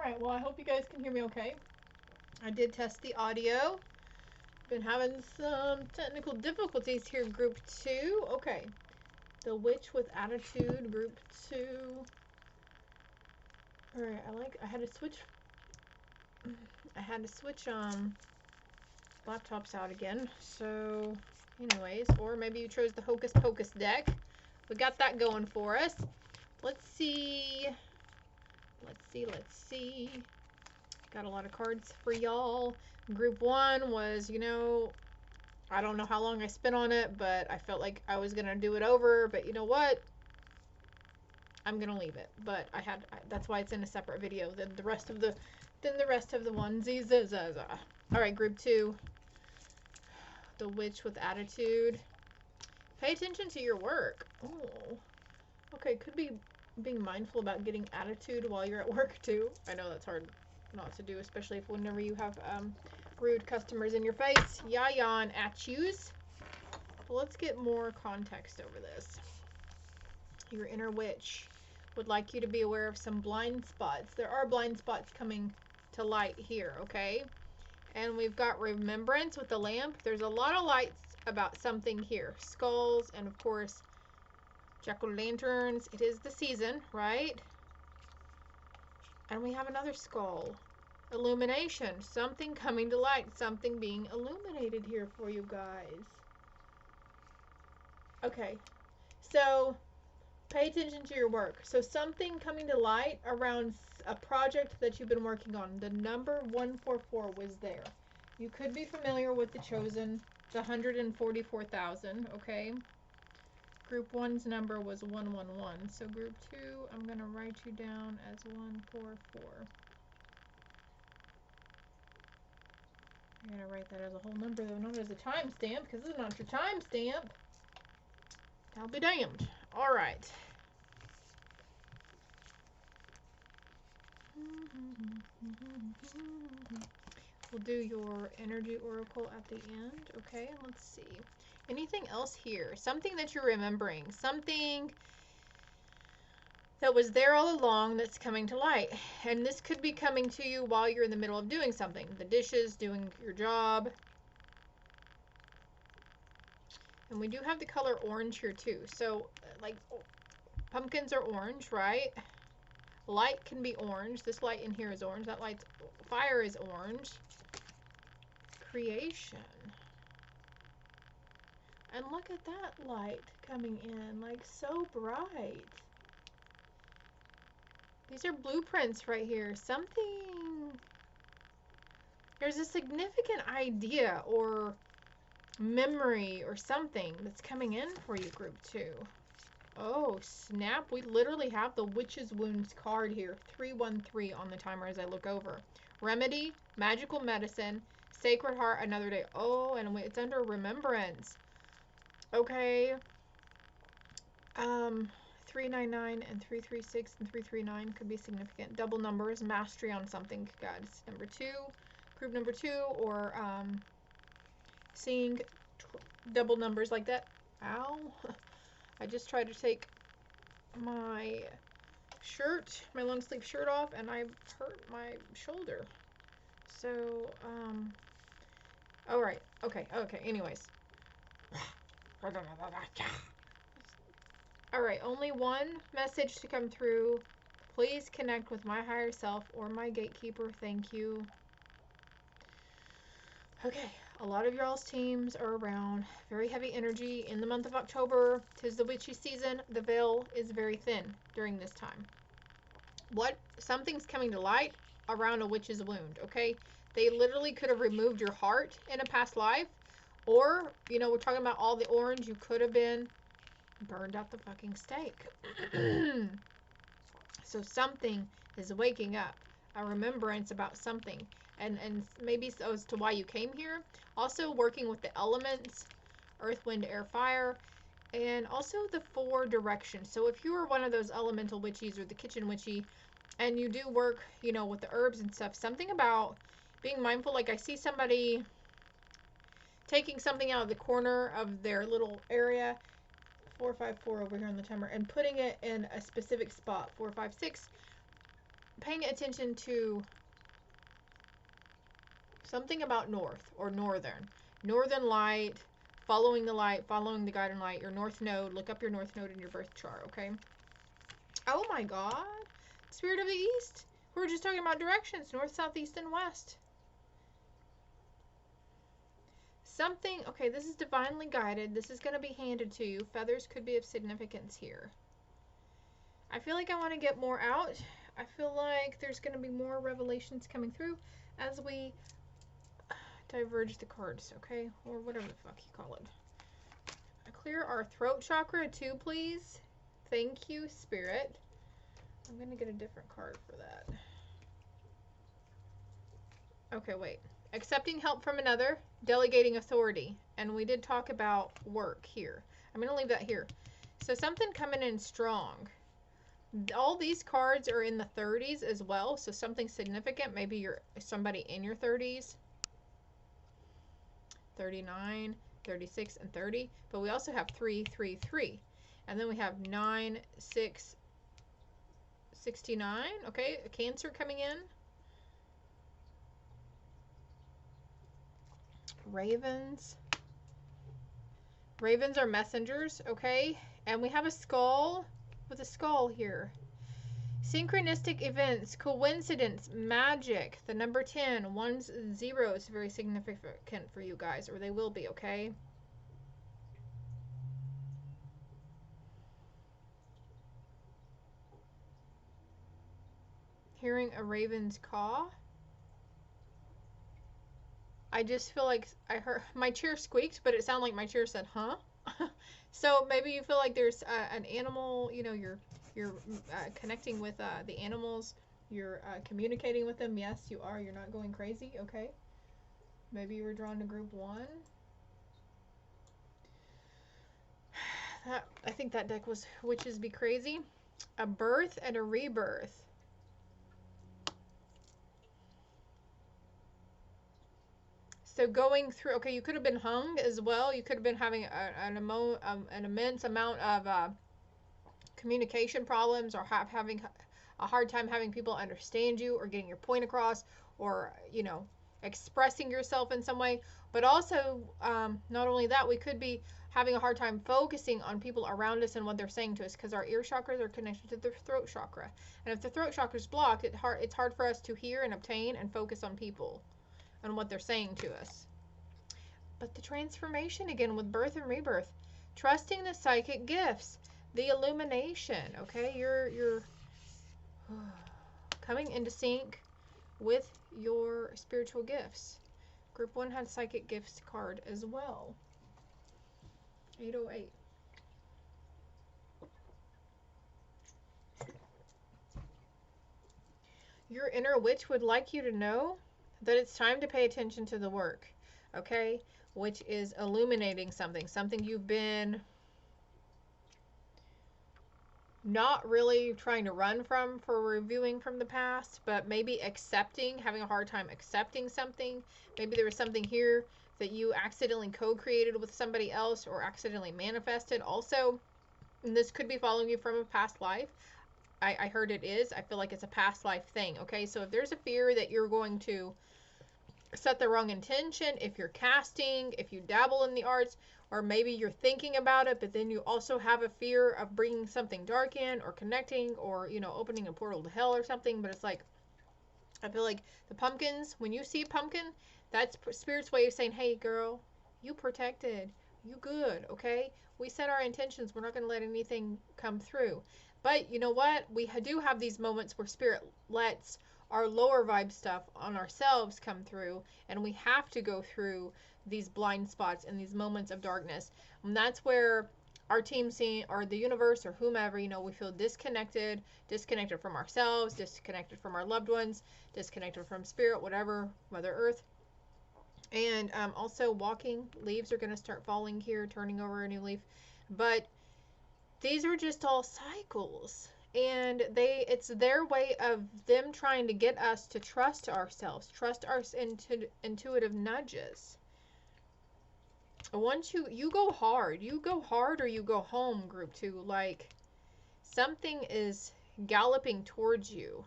Alright, well I hope you guys can hear me okay. I did test the audio. Been having some technical difficulties here, group 2. Okay. The Witch with Attitude, group 2. Alright, I had to switch laptops out again. So anyways, or maybe you chose the Hocus Pocus deck. We got that going for us. Let's see. Got a lot of cards for y'all. Group 1 was, I don't know how long I spent on it, but I felt like I was gonna do it over. But you know what? I'm gonna leave it. But that's why it's in a separate video than the rest of the onesies. All right, group 2. The Witch with Attitude. Pay attention to your work. Oh, okay. Could be being mindful about getting attitude while you're at work too. I know that's hard not to do, especially whenever you have rude customers in your face, yawn at yous. But let's get more context over this. Your inner witch would like you to be aware of some blind spots. There are blind spots coming to light here, okay? And we've got remembrance with the lamp. There's a lot of lights about something here. Skulls and of course jack-o'-lanterns. It is the season, right? And we have another skull. Illumination. Something coming to light. Something being illuminated here for you guys. Okay. So, pay attention to your work. So, something coming to light around a project that you've been working on. The number 144 was there. You could be familiar with the Chosen, the 144,000, okay? Group 1's number was 111. So group 2, I'm going to write you down as 144. I'm going to write that as a whole number, though, not as a timestamp, because this is not your timestamp. I'll be damned. All right. We'll do your energy oracle at the end. Okay, let's see. Anything else here? Something that you're remembering. Something that was there all along that's coming to light. And this could be coming to you while you're in the middle of doing something. The dishes, doing your job. And we do have the color orange here too. So, like, pumpkins are orange, right? Light can be orange. This light in here is orange. That light's fire is orange. Creation. And look at that light coming in, like so bright. These are blueprints right here. Something, there's a significant idea or memory or something that's coming in for you, group 2. Oh, snap. We literally have the Witch's Wounds card here. 313 on the timer as I look over. Remedy, magical medicine, Sacred Heart, another day. Oh, and it's under remembrance. Okay. 399 and 336 and 339 could be significant. Double numbers, mastery on something, guys. Number 2, group number 2, or seeing double numbers like that. Ow. I just tried to take my shirt, my long sleeve shirt off, and I hurt my shoulder. So, alright, okay, anyways. Alright, only one message to come through. Please connect with my higher self or my gatekeeper. Thank you. Okay, a lot of y'all's teams are around. Very heavy energy in the month of October. 'Tis the witchy season. The veil is very thin during this time. Something's coming to light around a witch's wound, okay? They literally could have removed your heart in a past life. Or, we're talking about all the orange. You could have been burned at the fucking stake. So something is waking up. A remembrance about something. And maybe as to why you came here. Also working with the elements. Earth, wind, air, fire. And also the 4 directions. So if you were one of those elemental witches or the kitchen witchy. And you do work, with the herbs and stuff. Something about being mindful. Like I see somebody taking something out of the corner of their little area. 454 over here on the timer. And putting it in a specific spot. 456. paying attention to something about north or northern. Northern light, following the guiding light, your north node. Look up your north node in your birth chart, okay? Oh my God. Spirit of the East. We were just talking about directions, north, south, east, and west. Something, okay, this is divinely guided. This is going to be handed to you. Feathers could be of significance here. I feel like I want to get more out. I feel like there's going to be more revelations coming through as we diverge the cards, okay? Or whatever the fuck you call it. Clear our throat chakra too, please. Thank you, Spirit. I'm going to get a different card for that. Okay, wait. Accepting help from another, delegating authority. And we did talk about work here. I'm going to leave that here. So something coming in strong. All these cards are in the 30s as well. So something significant. Maybe you're somebody in your 30s. 39, 36, and 30. But we also have 3, 3, 3. And then we have 9, 6, 69. Okay, a Cancer coming in. Ravens. Ravens are messengers, okay? And we have a skull with a skull here. Synchronistic events, coincidence, magic. The number 10, 1s, 0s, very significant for you guys, or they will be, okay? Hearing a raven's caw. I just feel like I heard my chair squeaked, but it sounded like my chair said, huh? So maybe you feel like there's an animal, you know, you're connecting with the animals, you're communicating with them. Yes, you are. You're not going crazy, okay? Maybe you were drawn to group 1. I think that deck was Witches Be Crazy. A birth and a rebirth. So going through, okay, you could have been hung as well. You could have been having an immense amount of communication problems, or having a hard time having people understand you, or getting your point across, or, you know, expressing yourself in some way. But also, not only that, we could be having a hard time focusing on people around us and what they're saying to us, because our ear chakras are connected to the throat chakra. And if the throat chakra is blocked, it's hard for us to hear and obtain and focus on people and what they're saying to us. But the transformation again with birth and rebirth, trusting the psychic gifts, the illumination, okay? You're coming into sync with your spiritual gifts. Group 1 had psychic gifts card as well. 808. Your inner witch would like you to know that it's time to pay attention to the work, okay? Which is illuminating something you've been not really trying to run from for reviewing from the past, but maybe accepting, having a hard time accepting something. Maybe there was something here that you accidentally co-created with somebody else or accidentally manifested also. And this could be following you from a past life. I heard it is. I feel like it's a past life thing, okay? So if there's a fear that you're going to set the wrong intention, if you're casting, if you dabble in the arts, or maybe you're thinking about it, but then you also have a fear of bringing something dark in, or connecting, or, you know, opening a portal to hell or something. But it's like, I feel like the pumpkins, when you see a pumpkin, that's Spirit's way of saying, hey girl, you protected, you good, okay? We set our intentions. We're not going to let anything come through. But you know what? We do have these moments where Spirit lets our lower vibe stuff on ourselves come through, and we have to go through these blind spots and these moments of darkness. And that's where our team scene, or the universe, or whomever, you know, we feel disconnected from ourselves, disconnected from our loved ones, disconnected from Spirit, whatever, Mother Earth. And also walking, leaves are going to start falling here, turning over a new leaf. But these are just all cycles. And it's their way of them trying to get us to trust ourselves, trust our intuitive nudges. Once you go hard or you go home, group 2. Like, something is galloping towards you.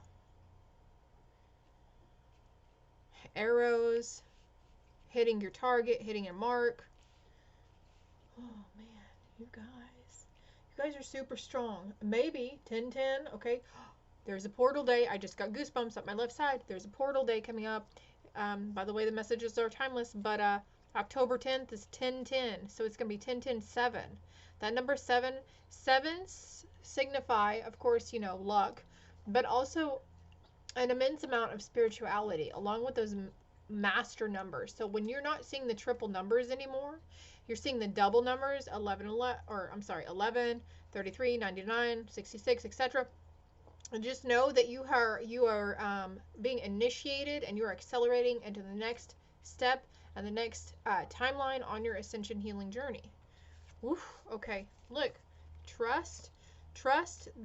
arrows, hitting your target, hitting your mark. Oh man, you guys are super strong. Maybe 10-10, okay? There's a portal day. I just got goosebumps up my left side. There's a portal day coming up. By the way, the messages are timeless, but October 10th is 10-10, so it's going to be 10-10-7. That number 7, sevens signify, of course, you know, luck, but also an immense amount of spirituality along with those master numbers. So when you're not seeing the triple numbers anymore, you're seeing the double numbers, 11, 33, 99, 66, etc. And just know that you are being initiated and you're accelerating into the next step and the next timeline on your ascension healing journey. Woof, okay, look, trust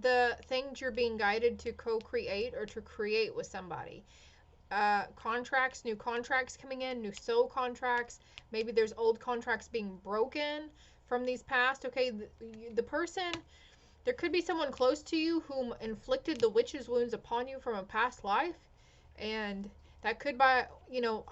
the things you're being guided to co-create or to create with somebody. Contracts, new contracts coming in, new soul contracts. Maybe there's old contracts being broken from these past. Okay, the person, there could be someone close to you whom inflicted the witch's wounds upon you from a past life. And that could be, you know,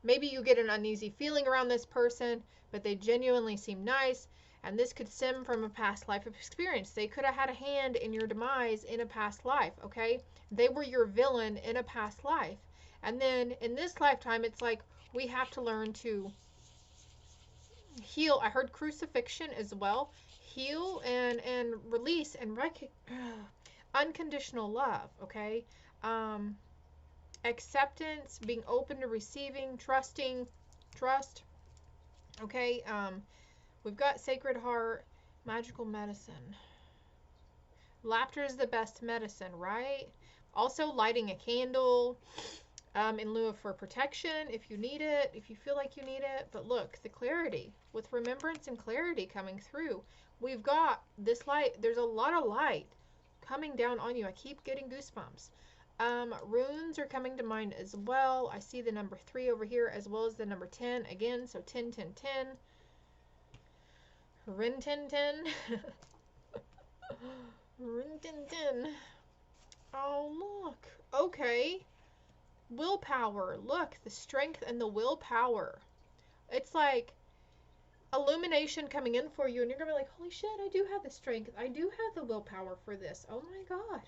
maybe you get an uneasy feeling around this person, but they genuinely seem nice. And this could stem from a past life of experience. They could have had a hand in your demise in a past life, okay? They were your villain in a past life. And then in this lifetime, it's like we have to learn to heal. I heard crucifixion as well. Heal and release and unconditional love, okay? Acceptance, being open to receiving, trusting, trust, okay? We've got Sacred Heart, magical medicine. Laughter is the best medicine, right? Also lighting a candle in lieu of for protection if you need it, if you feel like you need it. But look, the clarity, with remembrance and clarity coming through. We've got this light. There's a lot of light coming down on you. I keep getting goosebumps. Runes are coming to mind as well. I see the number 3 over here as well as the number 10 again. So 10, 10, 10. Rin 10, 10. Rin 10, 10. Oh, look. Okay. Willpower. Look, the strength and the willpower. It's like illumination coming in for you, and you're gonna be like, holy shit, I do have the strength. I do have the willpower for this. Oh my god.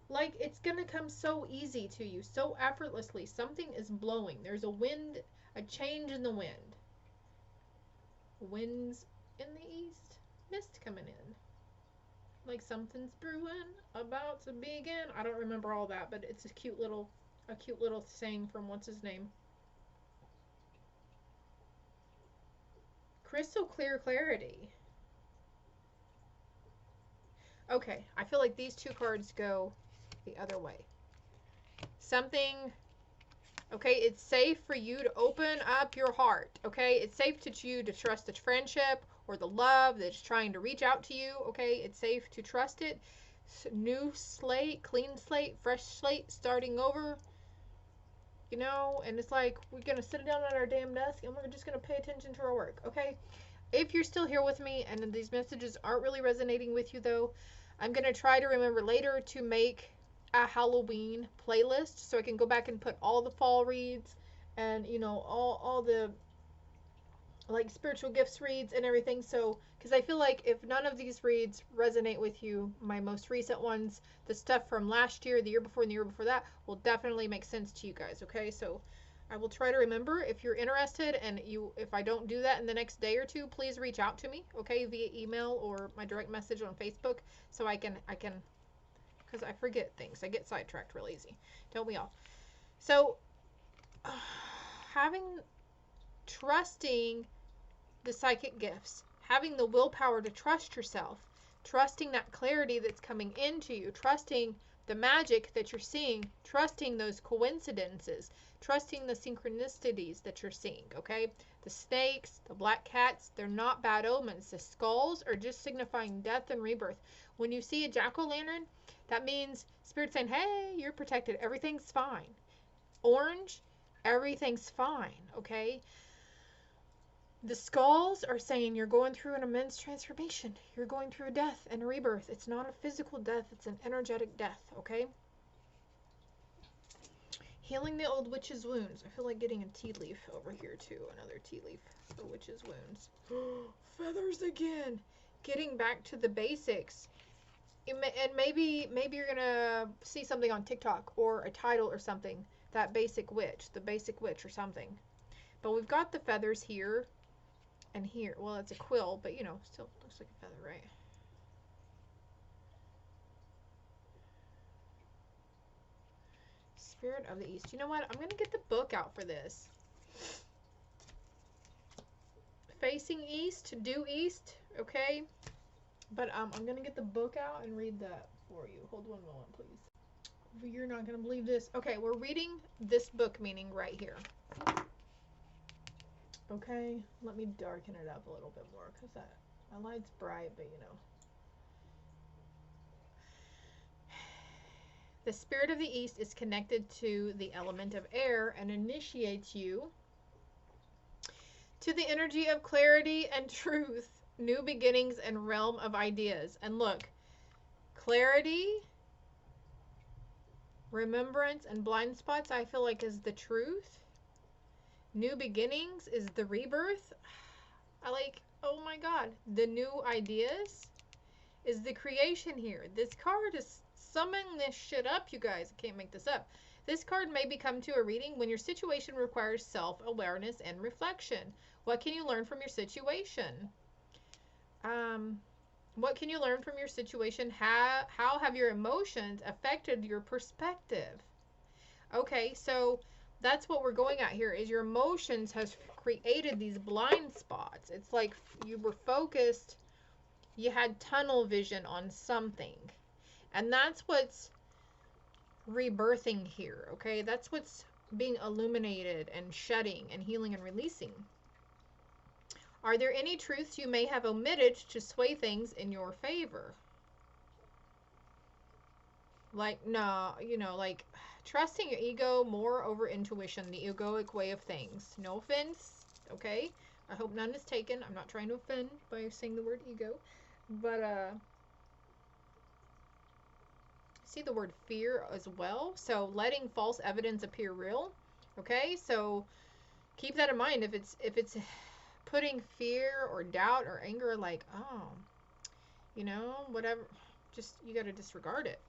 Like, it's gonna come so easy to you, so effortlessly. Something is blowing. There's a wind, a change in the wind. Winds in the east, mist coming in. Like something's brewing, about to begin. I don't remember all that, but it's a cute little saying from what's his name. Crystal clear clarity. Okay, I feel like these 2 cards go the other way. Something, okay, it's safe for you to open up your heart, okay? It's safe to you to trust the friendship or the love that's trying to reach out to you, okay? It's safe to trust it. New slate, clean slate, fresh slate, starting over, you know? And it's like, we're going to sit down at our damn desk and we're just going to pay attention to our work, okay? If you're still here with me and these messages aren't really resonating with you, though, I'm going to try to remember later to make a Halloween playlist so I can go back and put all the fall reads and, you know, all the like spiritual gifts reads and everything. So, because I feel like if none of these reads resonate with you, my most recent ones, the stuff from last year, the year before, and the year before that, will definitely make sense to you guys, okay? So I will try to remember. If you're interested, and if I don't do that in the next day or 2, please reach out to me, okay, via email or my direct message on Facebook, so I can, because I forget things. I get sidetracked real easy. Don't we all? So, trusting the psychic gifts, having the willpower to trust yourself, trusting that clarity that's coming into you, trusting the magic that you're seeing, trusting those coincidences, trusting the synchronicities that you're seeing, okay? The snakes, the black cats, they're not bad omens. The skulls are just signifying death and rebirth. When you see a jack-o'-lantern, that means Spirit saying, hey, you're protected. Everything's fine. Orange, everything's fine, okay? The skulls are saying you're going through an immense transformation. You're going through a death and a rebirth. It's not a physical death. It's an energetic death, okay? Healing the old witch's wounds. I feel like getting a tea leaf over here too. Another tea leaf for witch's wounds. Feathers again. Getting back to the basics. And maybe you're gonna see something on TikTok or a title or something. That basic witch, the basic witch or something. But we've got the feathers here and here. Well, it's a quill, but you know, still looks like a feather, right? Spirit of the East. You know what? I'm gonna get the book out for this. Facing East, due East, okay? But I'm gonna get the book out and read that for you. Hold one moment, please. You're not gonna believe this. Okay, we're reading this book meaning right here. Okay, let me darken it up a little bit more because my light's bright, but you know. The spirit of the East is connected to the element of air and initiates you to the energy of clarity and truth, new beginnings and realm of ideas. And look, clarity, remembrance, and blind spots, I feel like is the truth. New beginnings is the rebirth. I like, oh my God, the new ideas is the creation here. This card is summing this shit up, you guys. I can't make this up. This card may become to a reading when your situation requires self-awareness and reflection. What can you learn from your situation? What can you learn from your situation? How have your emotions affected your perspective? Okay, so that's what we're going at here, is your emotions has created these blind spots. It's like you were focused, you had tunnel vision on something. And that's what's rebirthing here, okay? That's what's being illuminated and shedding and healing and releasing. Are there any truths you may have omitted to sway things in your favor? Like, no, you know, like trusting your ego more over intuition, the egoic way of things. No offense, okay? I hope none is taken. I'm not trying to offend by saying the word ego. But, see the word fear as well. So letting false evidence appear real. Okay, so keep that in mind. If it's putting fear or doubt or anger, like, oh, you know, whatever, just you got to disregard it.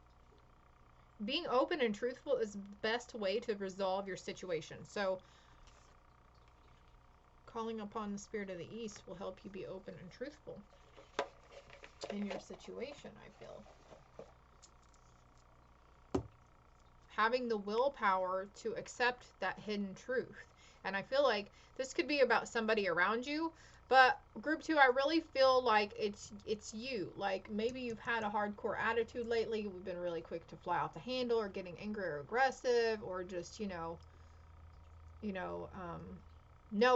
Being open and truthful is the best way to resolve your situation. So calling upon the spirit of the East will help you be open and truthful in your situation, I feel. Having the willpower to accept that hidden truth. And I feel like this could be about somebody around you, but group 2, I really feel like it's you. Like maybe you've had a hardcore attitude lately. We've been really quick to fly off the handle or getting angry or aggressive, or just, no,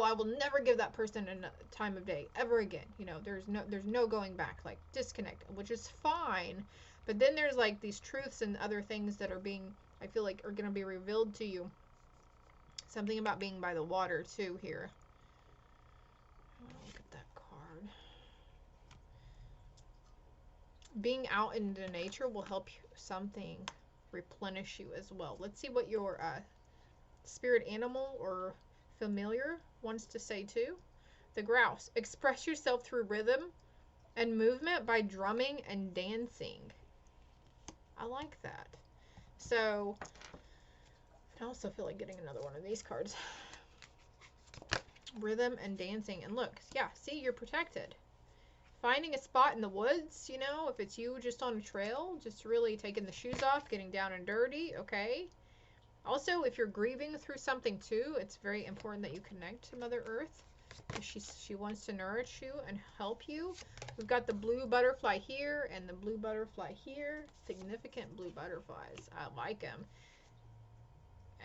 I will never give that person a time of day ever again. You know, there's no going back, like disconnect, which is fine. But then there's like these truths and other things that are being, I feel like, are going to be revealed to you. Something about being by the water too here. Oh, look at that card. Being out into nature will help you, something replenish you as well. Let's see what your spirit animal or familiar wants to say too. The grouse. Express yourself through rhythm and movement by drumming and dancing. I like that. So I also feel like getting another one of these cards. Rhythm and dancing. And look, yeah, see, you're protected. Finding a spot in the woods, you know, if it's you just on a trail, just really taking the shoes off, getting down and dirty, okay? Also, if you're grieving through something too, it's very important that you connect to Mother Earth. She wants to nourish you and help you. We've got the blue butterfly here and the blue butterfly here. Significant blue butterflies. I like them.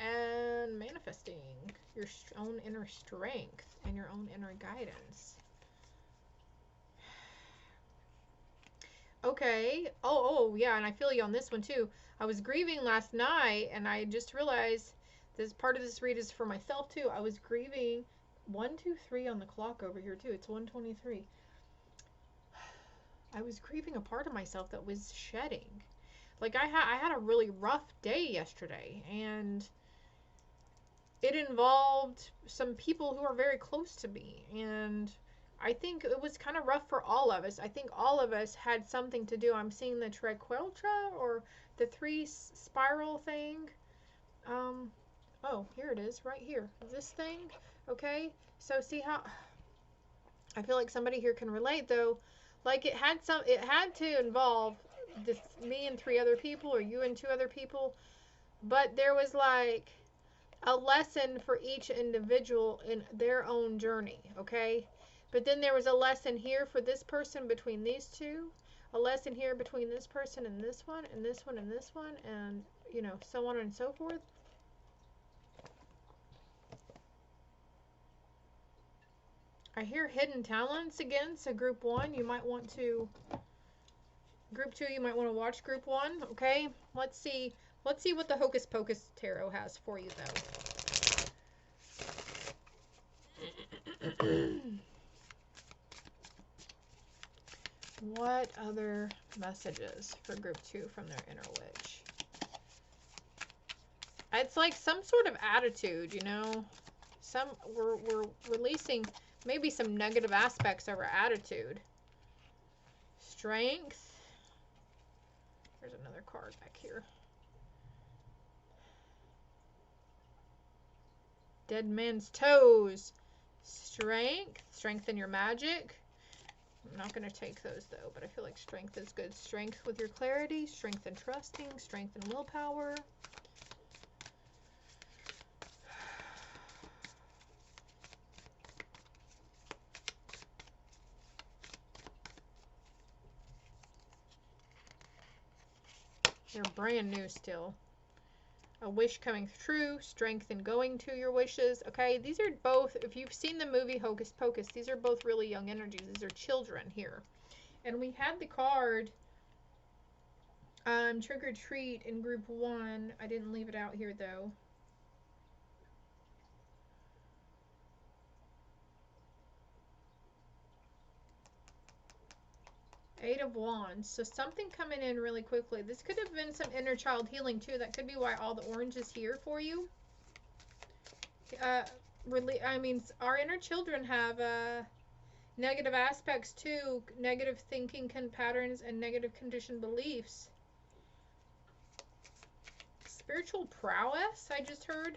And manifesting your own inner strength and your own inner guidance. Okay. Oh, yeah, and I feel you on this one too. I was grieving last night, and I just realized this part of this read is for myself too. I was grieving 1, 2, 3 on the clock over here too. It's 1:23. I was grieving a part of myself that was shedding. Like I had a really rough day yesterday, and it involved some people who are very close to me, and I think it was kind of rough for all of us. I think all of us had something to do. I'm seeing the triquetra, or the three spiral thing. Oh, here it is, right here. This thing, okay? So see how, I feel like somebody here can relate though. Like it had to involve this, me and three other people, or you and two other people, but there was like a lesson for each individual in their own journey, okay? But then there was a lesson here for this person between these two, a lesson here between this person and this one, and this one and this one, and you know, so on and so forth. I hear hidden talents again, so group 1, you might want to, group 2, you might want to watch group 1, okay? Let's see what the Hocus Pocus Tarot has for you though. What other messages for group 2 from their inner witch? It's like some sort of attitude, you know? We're releasing maybe some negative aspects of our attitude. Strength. There's another card back here. Dead man's toes. Strength. Strengthen your magic. I'm not going to take those though, but I feel like strength is good. Strength with your clarity. Strength and trusting. Strength and willpower. They're brand new still. A wish coming true, strength in going to your wishes. Okay, these are both, if you've seen the movie Hocus Pocus, these are both really young energies. These are children here. And we had the card Trick or Treat in group 1. I didn't leave it out here though. Eight of Wands. So something coming in really quickly. This could have been some inner child healing too. That could be why all the orange is here for you. I mean, our inner children have negative aspects too. Negative thinking patterns and negative conditioned beliefs. Spiritual prowess, I just heard.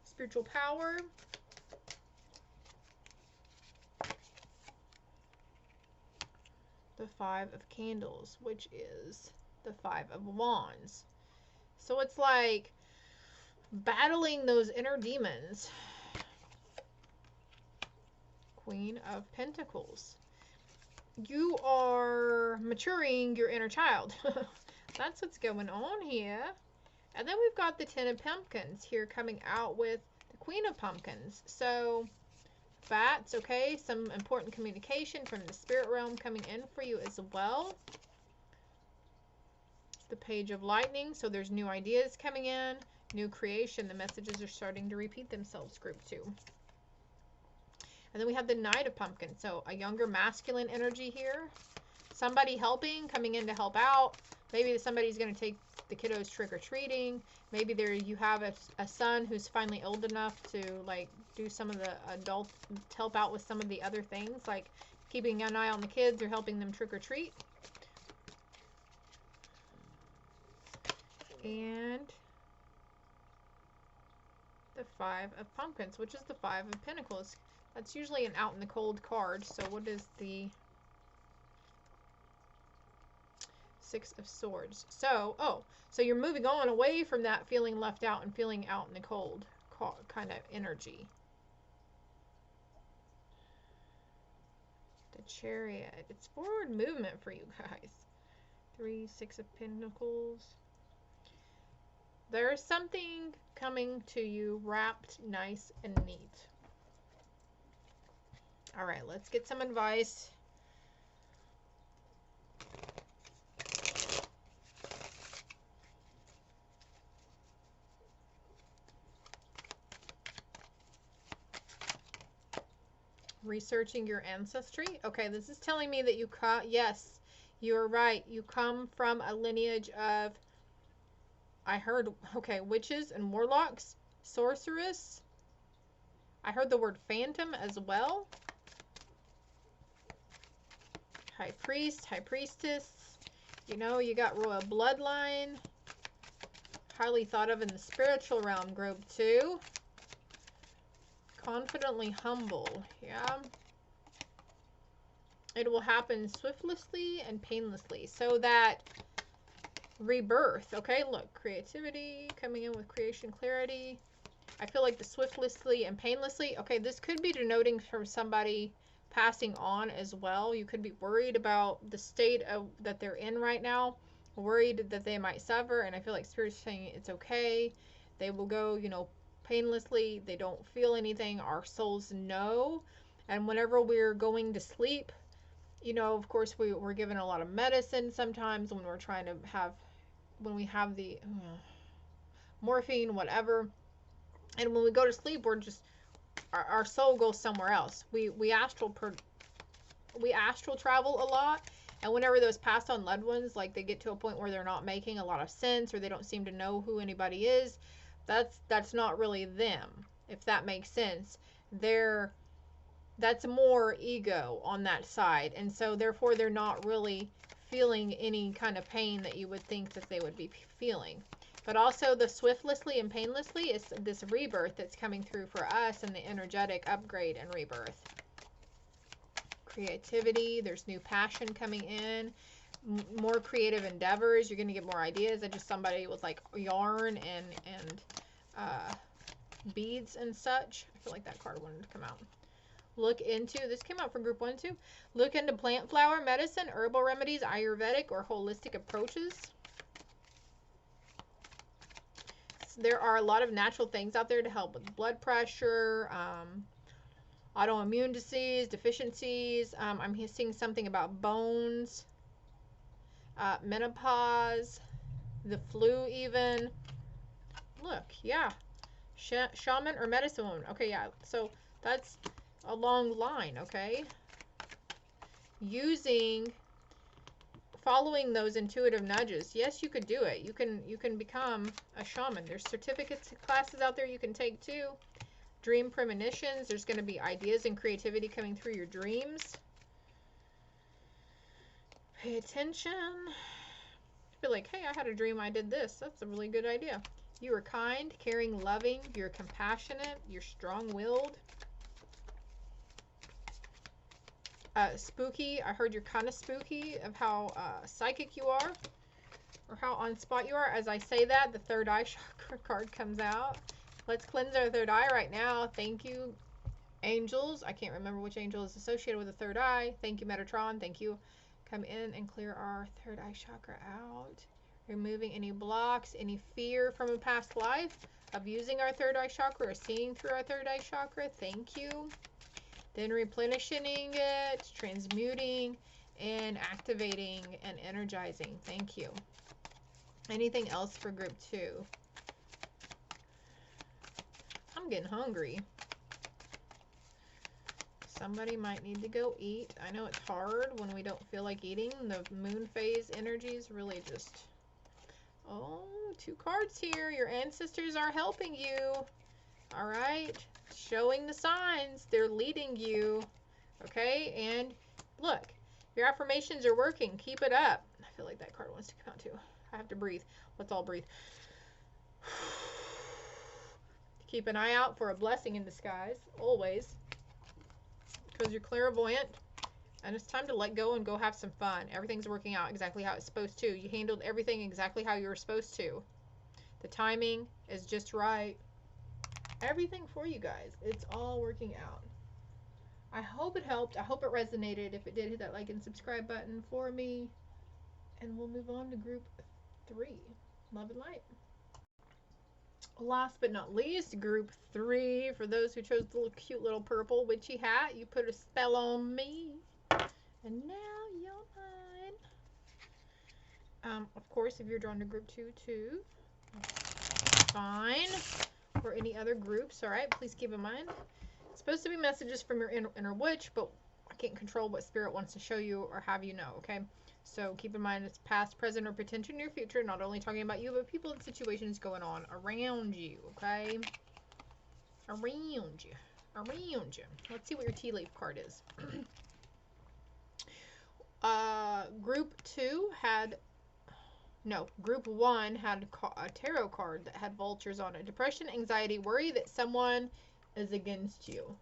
Spiritual power. The Five of Candles, which is the Five of Wands. So it's like battling those inner demons. Queen of Pentacles. You are maturing your inner child. That's what's going on here. And then we've got the Ten of Pumpkins here coming out with the Queen of Pumpkins. So bats, okay, some important communication from the spirit realm coming in for you as well. The Page of Lightning, so there's new ideas coming in, new creation. The messages are starting to repeat themselves, group 2. And then we have the Knight of Pumpkins, so a younger masculine energy here. Somebody helping, coming in to help out. Maybe somebody's going to take the kiddos trick-or-treating. Maybe there you have a son who's finally old enough to like do some of the adult, help out with some of the other things, like keeping an eye on the kids or helping them trick-or-treat. And the Five of Pumpkins, which is the Five of Pentacles. That's usually an out in the cold card. So what is the Six of Swords? So, so you're moving on away from that feeling left out and feeling out in the cold kind of energy. The Chariot. It's forward movement for you guys. 3, 6 of Pentacles. There's something coming to you wrapped nice and neat. All right, let's get some advice. Researching your ancestry. Okay, this is telling me that yes, you're right. You come from a lineage of, I heard, okay, witches and warlocks. sorceress. I heard the word phantom as well. High priest, high priestess. You know, you got royal bloodline. Highly thought of in the spiritual realm, group 2. Confidently humble. Yeah. It will happen swiftly and painlessly. So that rebirth. Okay, look. Creativity. Coming in with creation clarity. I feel like the swiftly and painlessly. Okay, this could be denoting from somebody passing on as well. You could be worried about the state of that they're in right now. Worried that they might suffer. And I feel like Spirit's saying it's okay. They will go, you know, painlessly. They don't feel anything. Our souls know. And whenever we're going to sleep, you know, of course, we're given a lot of medicine sometimes when we're trying to have, when we have the morphine, whatever. And when we go to sleep, we're just, our soul goes somewhere else. We astral travel a lot. And whenever those passed on loved ones, like they get to a point where they're not making a lot of sense or they don't seem to know who anybody is, that's not really them, if that makes sense. That's more ego on that side. And so therefore they're not really feeling any kind of pain that you would think that they would be feeling. But also the swiftly and painlessly is this rebirth that's coming through for us and the energetic upgrade and rebirth. Creativity, there's new passion coming in, more creative endeavors. You're going to get more ideas. I just somebody with like yarn and beads and such. I feel like that card wanted to come out. Look into, this came out for group 1 too. Look into plant, flower, medicine, herbal remedies, Ayurvedic, or holistic approaches. So there are a lot of natural things out there to help with blood pressure, autoimmune disease, deficiencies. I'm seeing something about bones, menopause, the flu even. Look, yeah. Shaman or medicine woman. Okay, yeah. So that's a long line, okay? Following those intuitive nudges. Yes, you could do it. You can become a shaman. There's certificates classes out there you can take too. Dream premonitions. There's going to be ideas and creativity coming through your dreams. Pay attention. Feel like, hey, I had a dream I did this. That's a really good idea. You are kind, caring, loving. You're compassionate. You're strong-willed. Spooky. I heard you're kind of spooky of how psychic you are. Or how on spot you are. As I say that, the third eye chakra card comes out. Let's cleanse our third eye right now. Thank you, angels. I can't remember which angel is associated with the third eye. Thank you, Metatron. Thank you. Come in and clear our third eye chakra out. Removing any blocks, any fear from a past life of using our third eye chakra or seeing through our third eye chakra. Thank you. Then replenishing it, transmuting, and activating and energizing. Thank you. Anything else for group 2? I'm getting hungry. Somebody might need to go eat. I know it's hard when we don't feel like eating. The moon phase energies really just... Oh, 2 cards here. Your ancestors are helping you. All right. Showing the signs. They're leading you. Okay. And look, your affirmations are working. Keep it up. I feel like that card wants to come out too. I have to breathe. Let's all breathe. Keep an eye out for a blessing in disguise. Always. Because you're clairvoyant. And it's time to let go and go have some fun. Everything's working out exactly how it's supposed to. You handled everything exactly how you were supposed to. The timing is just right. Everything for you guys. It's all working out. I hope it helped. I hope it resonated. If it did, hit that like and subscribe button for me. And we'll move on to group 3. Love and light. Last but not least, group 3. For those who chose the cute little purple witchy hat, you put a spell on me. And now you're mine. Of course, if you're drawn to group 2 too, fine. Or any other groups, alright? Please keep in mind. It's supposed to be messages from your inner witch, but I can't control what spirit wants to show you or have you know, okay? So keep in mind it's past, present, or potential near future. Not only talking about you, but people and situations going on around you, okay? Around you. Around you. Let's see what your tea leaf card is. Group 2 had... No, Group 1 had a tarot card that had vultures on it. Depression, anxiety, worry that someone is against you.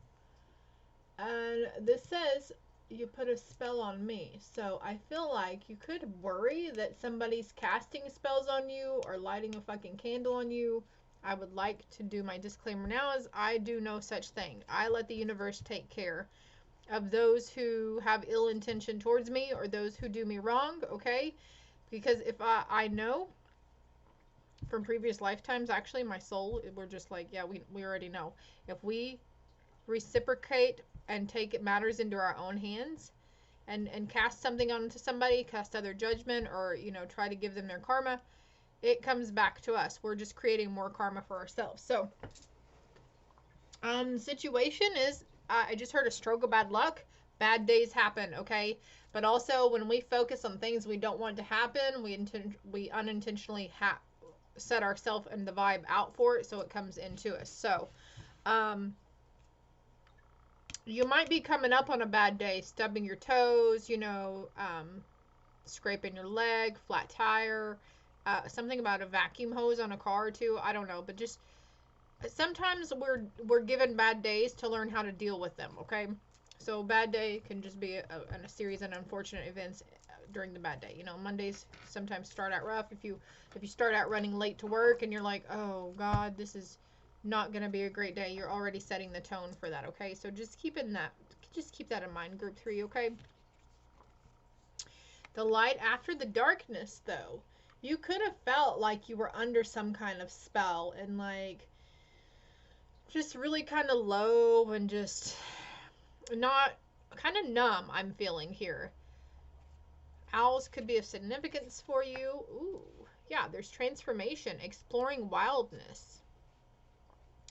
And this says you put a spell on me. So I feel like you could worry that somebody's casting spells on you or lighting a fucking candle on you. I would like to do my disclaimer now as I do no such thing. I let the universe take care of those who have ill intention towards me or those who do me wrong, okay? Because if I know from previous lifetimes, actually, my soul, we're just like, yeah, we already know. If we reciprocate and take matters into our own hands and cast something onto somebody, cast other judgment, or, you know, try to give them their karma, it comes back to us. We're just creating more karma for ourselves. So, situation is, I just heard a stroke of bad luck. Bad days happen, okay? But also, when we focus on things we don't want to happen, we unintentionally set ourselves and the vibe out for it, so it comes into us. So, you might be coming up on a bad day, stubbing your toes, you know, scraping your leg, flat tire, something about a vacuum hose on a car too. I don't know, but just sometimes we're given bad days to learn how to deal with them, okay? So bad day can just be a series of unfortunate events during the bad day. You know, Mondays sometimes start out rough. If you start out running late to work and you're like, oh God, this is not gonna be a great day, you're already setting the tone for that, okay? So just keep that in mind, Group 3, okay? The light after the darkness, though. You could have felt like you were under some kind of spell and like just really kind of low and just not kind of numb, I'm feeling here. Owls could be of significance for you. Ooh, yeah, there's transformation, exploring wildness.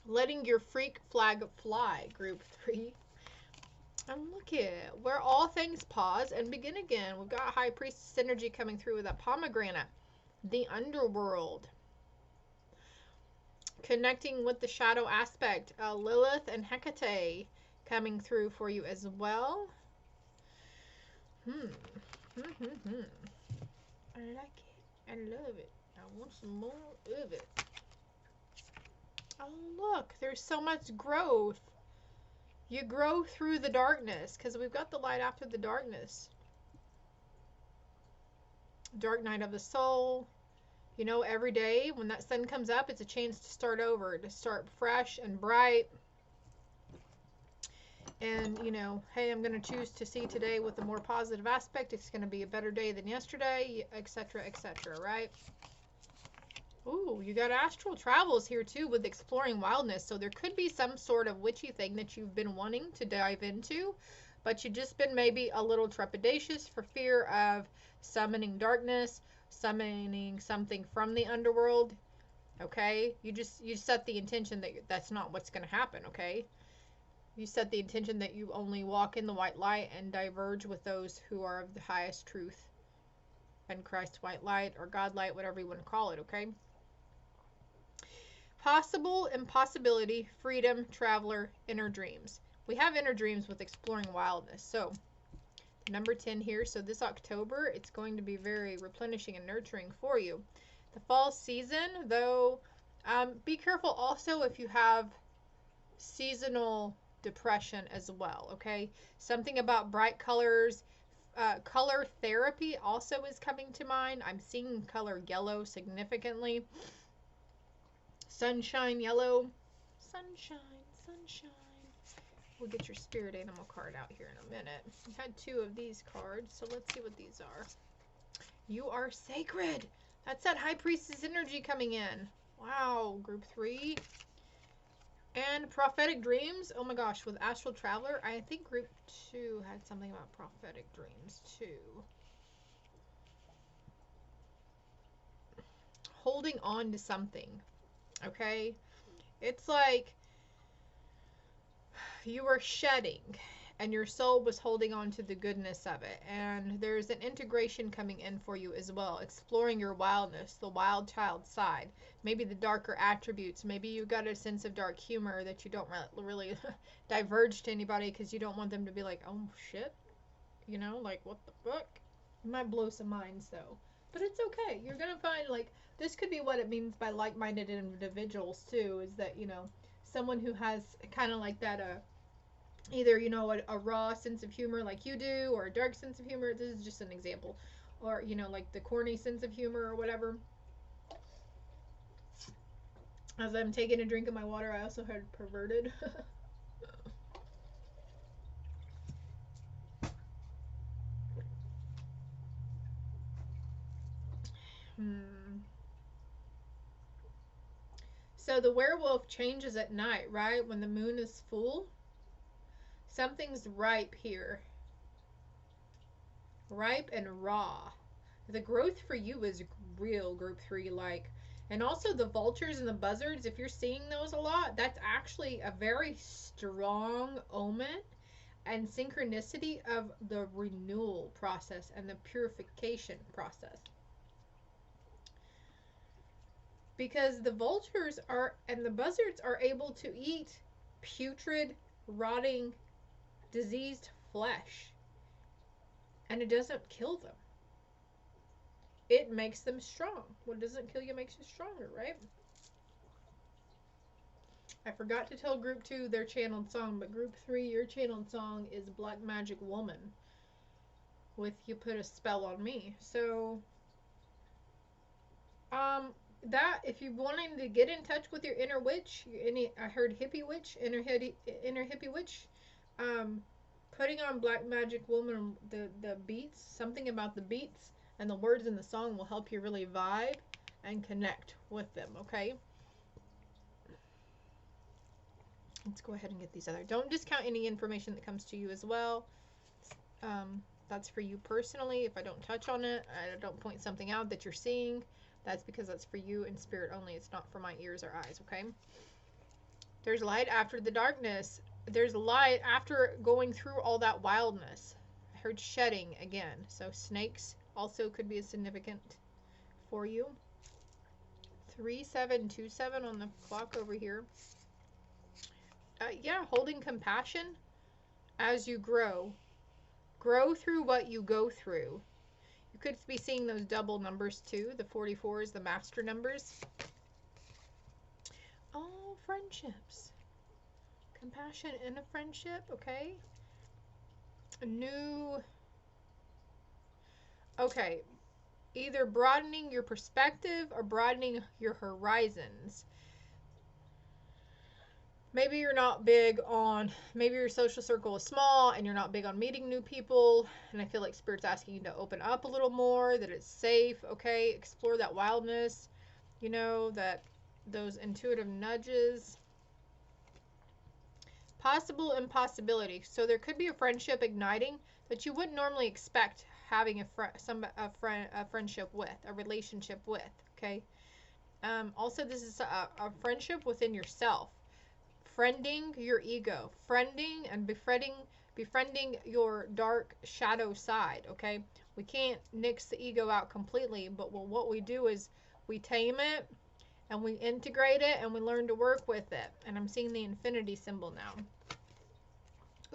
Letting your freak flag fly, Group 3. And look at where all things pause and begin again. We've got High Priestess energy coming through with that pomegranate. The underworld. Connecting with the shadow aspect. Lilith and Hecate coming through for you as well. I like it. I love it. I want some more of it. Oh, look. There's so much growth. You grow through the darkness because we've got the light after the darkness. Dark night of the soul. You know, every day when that sun comes up, it's a chance to start over, to start fresh and bright. And, you know, hey, I'm going to choose to see today with a more positive aspect. It's going to be a better day than yesterday, etc., right? Ooh, you got astral travels here too with exploring wildness. So there could be some sort of witchy thing that you've been wanting to dive into, but you've just been maybe a little trepidatious for fear of summoning darkness, summoning something from the underworld. Okay? You set the intention that that's not what's going to happen, okay? You set the intention that you only walk in the white light and diverge with those who are of the highest truth and Christ's white light or God light, whatever you want to call it, okay? Possible, impossibility, freedom, traveler, inner dreams. We have inner dreams with exploring wildness. So, number 10 here. So this October, it's going to be very replenishing and nurturing for you. The fall season, though, be careful also if you have seasonal depression as well, okay? Something about bright colors. Color therapy also is coming to mind. I'm seeing color yellow significantly. Sunshine yellow. Sunshine, sunshine. We'll get your spirit animal card out here in a minute. We had 2 of these cards, so let's see what these are. You are sacred. That's that High Priestess energy coming in. Wow, Group 3. And prophetic dreams. Oh my gosh, with Astral Traveler, I think Group 2 had something about prophetic dreams too. Holding on to something. Okay? It's like you are shedding and your soul was holding on to the goodness of it. And there's an integration coming in for you as well, exploring your wildness, the wild child side, maybe the darker attributes. Maybe you got a sense of dark humor that you don't really diverge to anybody because you don't want them to be like, oh shit, you know, like what the fuck. You might blow some minds though, but it's okay. You're gonna find, like, this could be what it means by like-minded individuals too, is that, you know, someone who has kind of like that either, you know, a raw sense of humor like you do, or a dark sense of humor. This is just an example. Or, you know, like the corny sense of humor or whatever. As I'm taking a drink of my water, I also heard perverted. So the werewolf changes at night, right? When the moon is full. Something's ripe here. Ripe and raw. The growth for you is real, group 3, like. And also the vultures and the buzzards, if you're seeing those a lot, that's actually a very strong omen and synchronicity of the renewal process and the purification process. Because the vultures are and the buzzards are able to eat putrid, rotting, diseased flesh. And it doesn't kill them. It makes them strong. What doesn't kill you makes you stronger, right? I forgot to tell group 2 their channeled song, but group 3, your channeled song is Black Magic Woman with You Put a Spell on Me. So, that, if you're wanting to get in touch with your inner witch, I heard hippie witch, inner hippie witch, putting on Black Magic Woman, the beats, something about the beats and the words in the song will help you really vibe and connect with them, okay? Let's go ahead and get these other. Don't discount any information that comes to you as well. That's for you personally. If I don't touch on it, I don't point something out that you're seeing, that's because that's for you in spirit only. It's not for my ears or eyes, okay? There's light after the darkness. There's light after going through all that wildness. I heard shedding again. So snakes also could be significant for you. 3727 on the clock over here. Yeah, holding compassion as you grow. Grow through what you go through. You could be seeing those double numbers too. The 44 is the master numbers. Oh, friendships. Compassion in a friendship, okay? Okay, either broadening your perspective or broadening your horizons. Maybe you're not big on, maybe your social circle is small and you're not big on meeting new people, and I feel like Spirit's asking you to open up a little more, that it's safe, okay? Explore that wildness, you know, that those intuitive nudges. Possible impossibility. So there could be a friendship igniting that you wouldn't normally expect having a friendship with, a relationship with, okay? Also, this is a friendship within yourself. Friending your ego. Friending and befriending your dark shadow side, okay? We can't nix the ego out completely, but what we do is we tame it, and we integrate it, and we learn to work with it. And I'm seeing the infinity symbol now.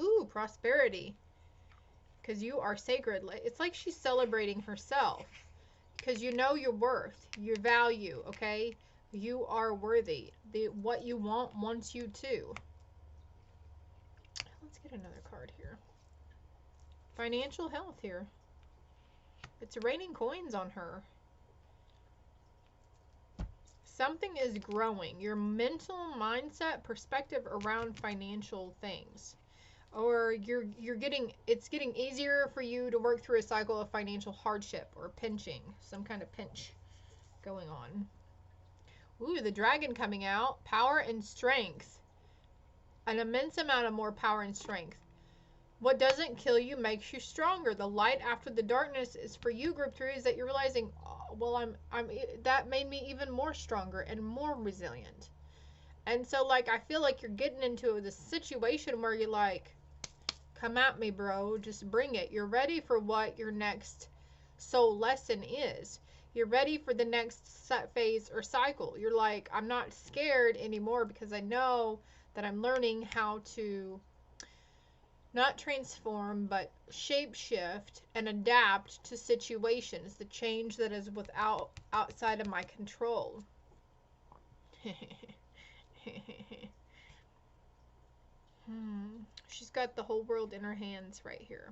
Ooh, prosperity. Because you are sacred. It's like she's celebrating herself. Because you know your worth, your value, okay? You are worthy. What you want wants you too. Let's get another card here. Financial health here. It's raining coins on her. Something is growing. Your mental mindset perspective around financial things. Or it's getting easier for you to work through a cycle of financial hardship or pinching. Some kind of pinch going on. Ooh, the dragon coming out. Power and strength. An immense amount of more power and strength. What doesn't kill you makes you stronger. The light after the darkness is for you, group 3, is that you're realizing, oh, well, that made me even more stronger and more resilient. And so, like, I feel like you're getting into this situation where you're like, Come at me, bro. Just bring it. You're ready for what your next soul lesson is. You're ready for the next phase or cycle. You're like, I'm not scared anymore because I know that I'm learning how to not transform, but shape shift and adapt to situations, the change that is outside of my control. She's got the whole world in her hands right here.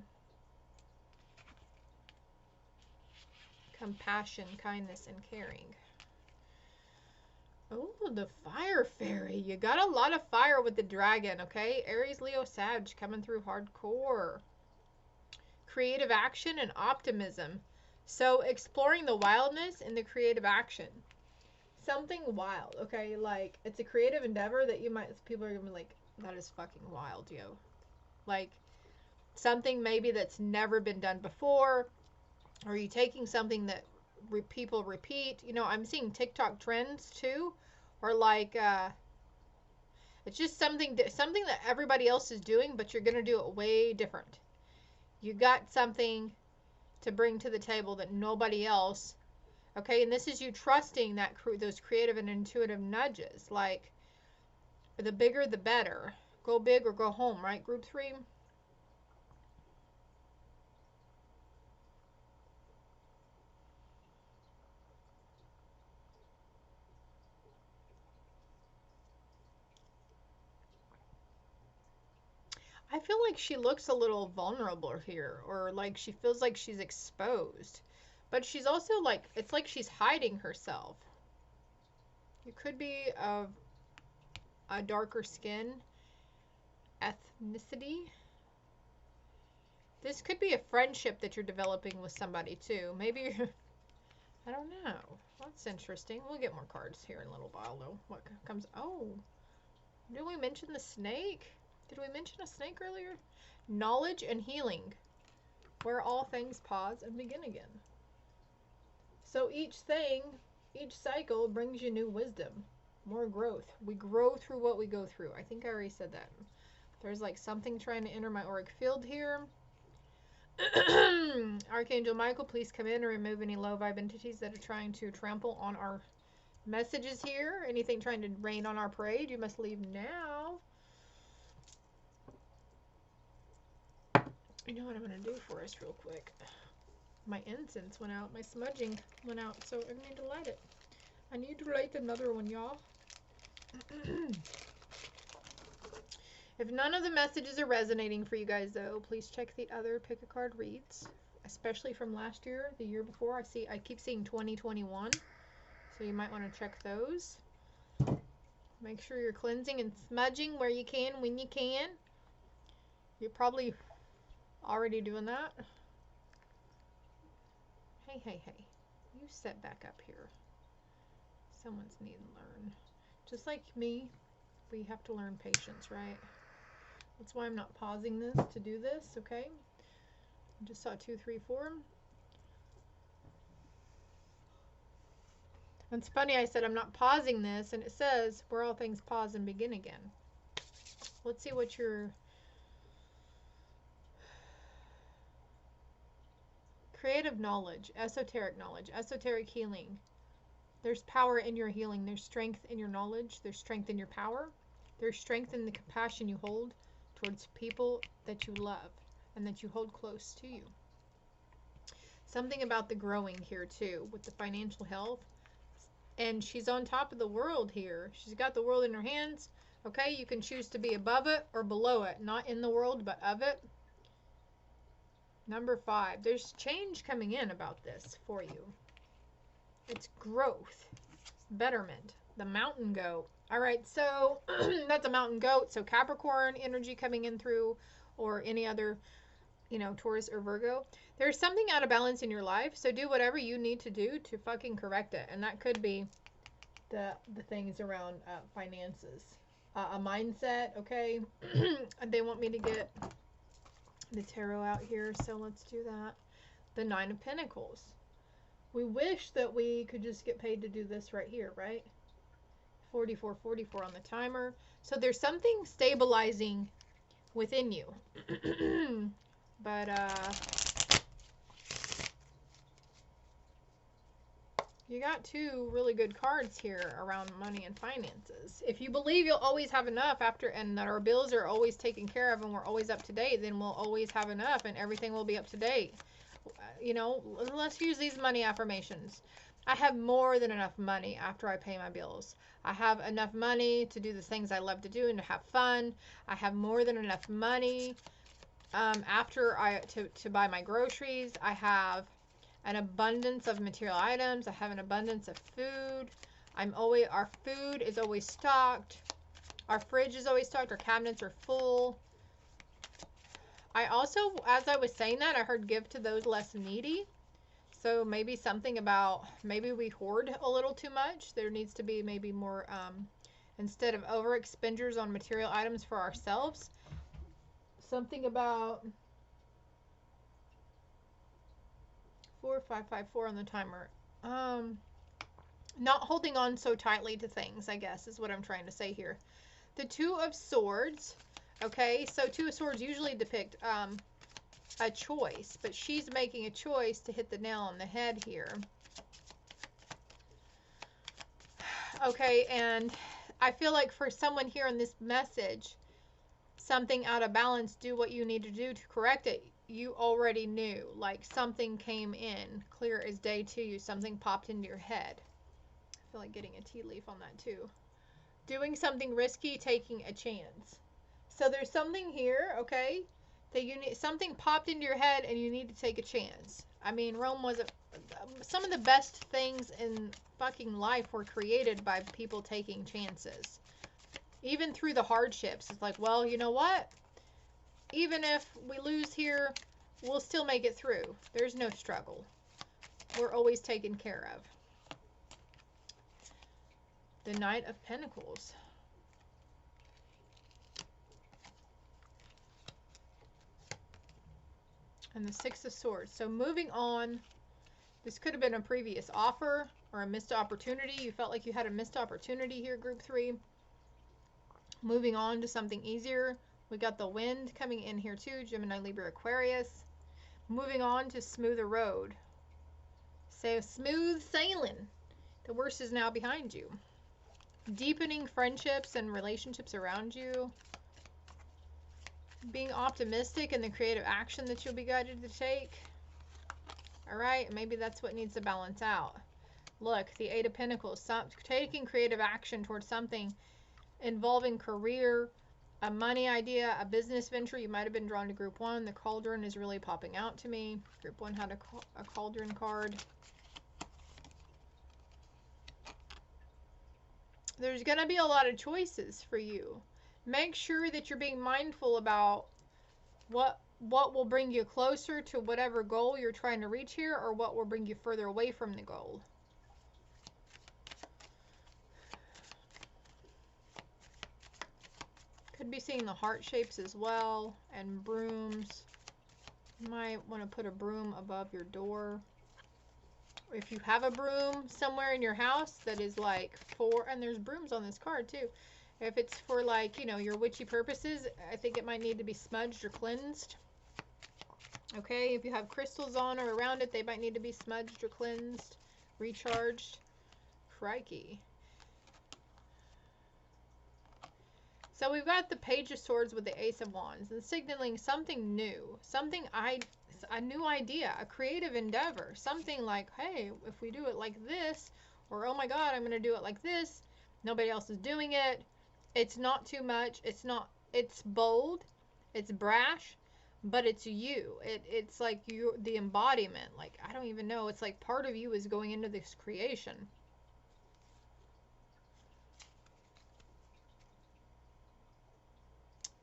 Compassion, kindness, and caring. Oh, the fire fairy. You got a lot of fire with the dragon, okay? Aries, Leo, Sag coming through hardcore. Creative action and optimism. So exploring the wildness in the creative action. Something wild, okay? Like, it's a creative endeavor that people are gonna be like, that is fucking wild, yo. Like, something maybe that's never been done before. Or are you taking something that people repeat? You know, I'm seeing TikTok trends too. Or like, it's just something that everybody else is doing, but you're going to do it way different. You got something to bring to the table that nobody else. Okay, and this is you trusting that those creative and intuitive nudges. Like, the bigger the better. Go big or go home, right? Group 3. I feel like she looks a little vulnerable here, or like she feels like she's exposed. But she's also like, it's like she's hiding herself. You could be of a darker skin, ethnicity. This could be a friendship that you're developing with somebody too. Maybe, I don't know. That's interesting. We'll get more cards here in a little while though. What comes? Oh, did we mention the snake? Did we mention a snake earlier? Knowledge and healing, where all things pause and begin again. So each cycle brings you new wisdom, more growth. We grow through what we go through. I think I already said that. There's like something trying to enter my auric field here. Archangel Michael, please come in and remove any low vibe entities that are trying to trample on our messages here. Anything trying to rain on our parade, you must leave now. You know what I'm going to do for us real quick? My incense went out. My smudging went out. So I need to light it. I need to light another one, y'all. If none of the messages are resonating for you guys, though, please check the other pick a card reads. Especially from last year, the year before. I keep seeing 2021. So you might want to check those. Make sure you're cleansing and smudging where you can, when you can. You're probably already doing that. Hey. You sit back up here. Someone's needing to learn. Just like me, we have to learn patience, right? That's why I'm not pausing this to do this, okay? I just saw 2, 3, 4. And it's funny, I said I'm not pausing this, and it says, where all things pause and begin again. Let's see what your creative knowledge, esoteric healing. There's power in your healing. There's strength in your knowledge. There's strength in your power. There's strength in the compassion you hold towards people that you love and that you hold close to you. Something about the growing here too with the financial health. And she's on top of the world here. She's got the world in her hands. Okay, you can choose to be above it or below it. Not in the world, but of it. Number 5. There's change coming in about this for you. It's growth. Betterment. The mountain goat. All right, so that's a mountain goat. So Capricorn energy coming in through, or any other, you know, Taurus or Virgo. There's something out of balance in your life. So do whatever you need to do to fucking correct it. And that could be the things around finances. A mindset, okay? They want me to get the tarot out here, so let's do that. The 9 of Pentacles. We wish that we could just get paid to do this right here, right? 44 on the timer. So there's something stabilizing within you. But you got two really good cards here around money and finances. If you believe you'll always have enough after, and that our bills are always taken care of and we're always up to date, then we'll always have enough and everything will be up to date. You know, let's use these money affirmations. I have more than enough money after I pay my bills. I have enough money to do the things I love to do and to have fun. I have more than enough money after to buy my groceries. I have an abundance of material items. I have an abundance of food. Our food is always stocked. Our fridge is always stocked. Our cabinets are full. I also, as I was saying that, I heard give to those less needy. So maybe something about, maybe we hoard a little too much. There needs to be maybe more, instead of over expenditures on material items for ourselves, something about 4554 on the timer. Not holding on so tightly to things, I guess, is what I'm trying to say here. The Two of Swords. Okay, so Two of Swords usually depict a choice, but she's making a choice to hit the nail on the head here. Okay, and I feel like for someone here in this message, something out of balance, do what you need to do to correct it. You already knew, like something came in clear as day to you, something popped into your head. I feel like getting a tea leaf on that too. Doing something risky, taking a chance. So there's something here, okay, that you need, something popped into your head and you need to take a chance. I mean, Rome was some of the best things in fucking life were created by people taking chances. Even through the hardships, it's like, well, you know what? Even if we lose here, we'll still make it through. There's no struggle. We're always taken care of. The Knight of Pentacles. And the Six of Swords. So moving on, this could have been a previous offer or a missed opportunity. You felt like you had a missed opportunity here, Group 3. Moving on to something easier. We got the Wind coming in here too, Gemini, Libra, Aquarius. Moving on to smoother road. So smooth sailing. The worst is now behind you. Deepening friendships and relationships around you. Being optimistic in the creative action that you'll be guided to take. Alright, maybe that's what needs to balance out. Look, the Eight of Pentacles. Taking creative action towards something involving career, a money idea, a business venture. You might have been drawn to Group 1. The Cauldron is really popping out to me. Group 1 had a Cauldron card. There's going to be a lot of choices for you. Make sure that you're being mindful about what will bring you closer to whatever goal you're trying to reach here, or what will bring you further away from the goal. Could be seeing the heart shapes as well, and brooms. You might want to put a broom above your door. If you have a broom somewhere in your house that is like for, and there's brooms on this card too. If it's for, like, you know, your witchy purposes, I think it might need to be smudged or cleansed. Okay, if you have crystals on or around it, they might need to be smudged or cleansed, recharged. Crikey. So we've got the Page of Swords with the Ace of Wands, and signaling something new, a new idea, a creative endeavor, something like, hey, if we do it like this, or oh my God, I'm going to do it like this, nobody else is doing it. It's not too much. It's bold. It's brash, but it's you. It's like the embodiment. Like, I don't even know. It's like part of you is going into this creation.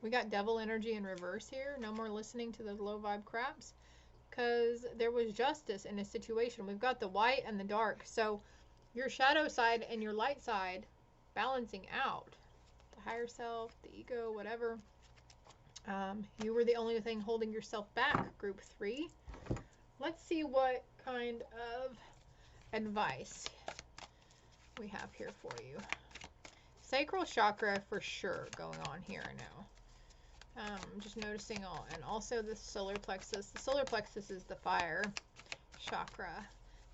We got Devil energy in reverse here. No more listening to those low vibe craps, because there was justice in a situation. We've got the white and the dark. So your shadow side and your light side balancing out. Higher self, the ego, whatever. You were the only thing holding yourself back, Group 3. Let's see what kind of advice we have here for you. Sacral chakra for sure going on here now. I'm just noticing all, and also the solar plexus. The solar plexus is the fire chakra.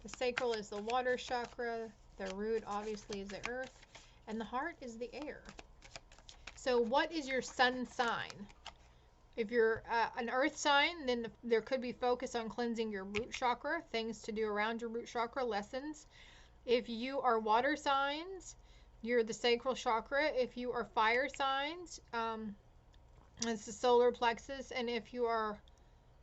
The sacral is the water chakra. The root obviously is the earth, and the heart is the air. So what is your sun sign? If you're an earth sign, then there could be focus on cleansing your root chakra, things to do around your root chakra, lessons. If you are water signs, you're the sacral chakra. If you are fire signs, it's the solar plexus. And if you are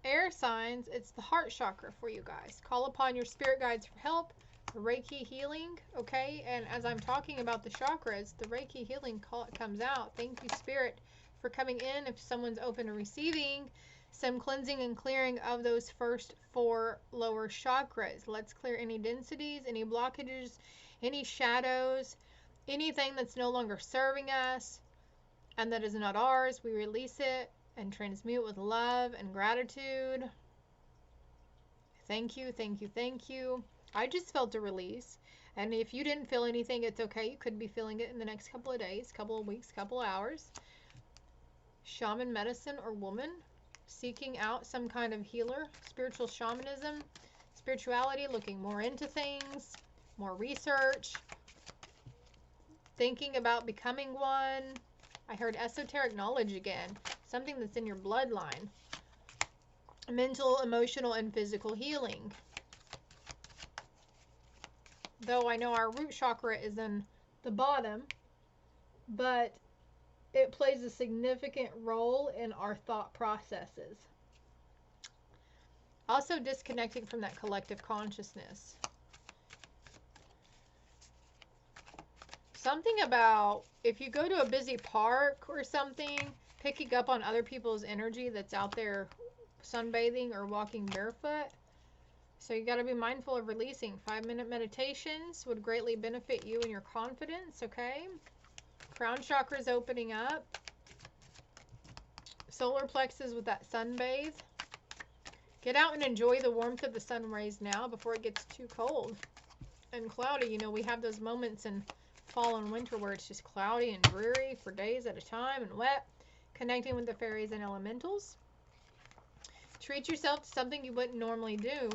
air signs, it's the heart chakra for you guys. Call upon your spirit guides for help. Reiki healing, okay? And as I'm talking about the chakras, the Reiki healing comes out. Thank you, Spirit, for coming in. If someone's open to receiving some cleansing and clearing of those first 4 lower chakras. Let's clear any densities, any blockages, any shadows, anything that's no longer serving us and that is not ours. We release it and transmute with love and gratitude. Thank you, thank you, thank you. I just felt a release. And if you didn't feel anything, it's okay. You could be feeling it in the next couple of days, couple of weeks, couple of hours. Shaman medicine or woman seeking out some kind of healer, spiritual shamanism, spirituality, looking more into things, more research, thinking about becoming one. I heard esoteric knowledge again, something that's in your bloodline. Mental, emotional, and physical healing. Though I know our root chakra is in the bottom, but it plays a significant role in our thought processes. Also disconnecting from that collective consciousness. Something about if you go to a busy park or something, picking up on other people's energy that's out there sunbathing or walking barefoot. So you got to be mindful of releasing. 5-minute meditations would greatly benefit you and your confidence, okay? Crown chakra is opening up. Solar plexus with that sunbathe. Get out and enjoy the warmth of the sun rays now before it gets too cold and cloudy. You know, we have those moments in fall and winter where it's just cloudy and dreary for days at a time and wet. Connecting with the fairies and elementals. Treat yourself to something you wouldn't normally do,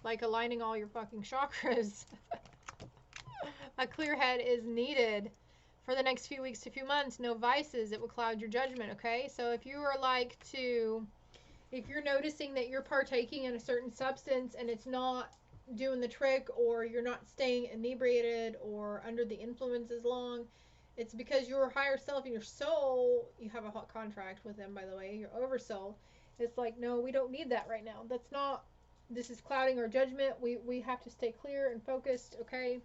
like aligning all your fucking chakras. A clear head is needed for the next few weeks to few months. No vices. It will cloud your judgment, okay? So if you are if you're noticing that you're partaking in a certain substance and it's not doing the trick, or you're not staying inebriated or under the influence as long, it's because your higher self and your soul, you have a hot contract with them, by the way, your oversoul. It's like, no, we don't need that right now. This is clouding our judgment. We have to stay clear and focused, okay?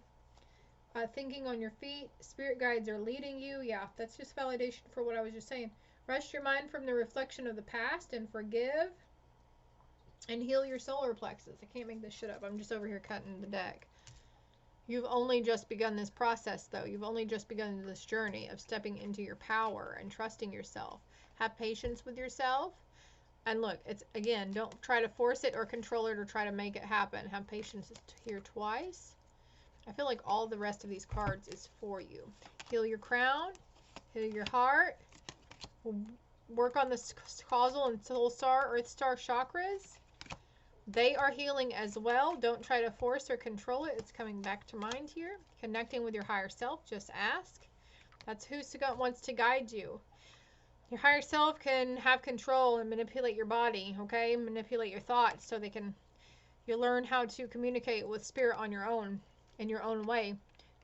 Thinking on your feet. Spirit guides are leading you. Yeah, that's just validation for what I was just saying. Rest your mind from the reflection of the past and forgive. And heal your solar plexus. I can't make this shit up. I'm just over here cutting the deck. You've only just begun this process, though. You've only just begun this journey of stepping into your power and trusting yourself. Have patience with yourself. And look, it's, again, don't try to force it or control it or try to make it happen. Have patience here twice. I feel like all the rest of these cards is for you. Heal your crown. Heal your heart. Work on the causal and soul star, earth star chakras. They are healing as well. Don't try to force or control it. It's coming back to mind here. Connecting with your higher self. Just ask. That's who wants to guide you. Your higher self can have control and manipulate your body, okay? Manipulate your thoughts so you learn how to communicate with spirit on your own, in your own way.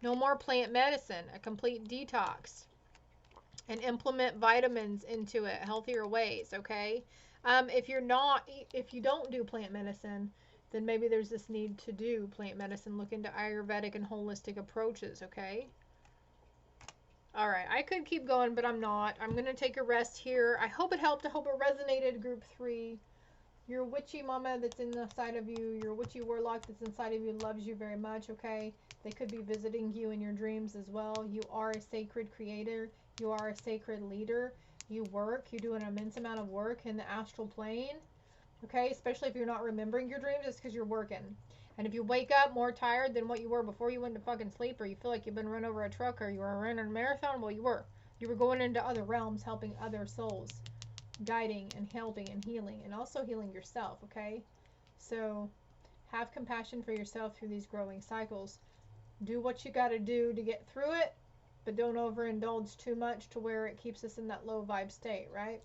No more plant medicine. A complete detox. And implement vitamins into it, healthier ways, okay? If you don't do plant medicine, then maybe there's this need to do plant medicine. Look into Ayurvedic and holistic approaches, okay? All right, I could keep going, but I'm not. I'm going to take a rest here. I hope it helped. I hope it resonated, Group 3. Your witchy mama that's inside of you, your witchy warlock that's inside of you loves you very much, okay? They could be visiting you in your dreams as well. You are a sacred creator. You are a sacred leader. You do an immense amount of work in the astral plane, okay? Especially if you're not remembering your dreams, it's because you're working. And if you wake up more tired than what you were before you went to fucking sleep, or you feel like you've been run over a truck, or you were running a marathon, well, you were. You were going into other realms helping other souls. guiding and helping and healing, and also healing yourself, okay? So have compassion for yourself through these growing cycles. Do what you got to do to get through it, but don't overindulge too much to where it keeps us in that low vibe state, right?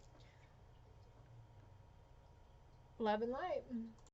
Love and light.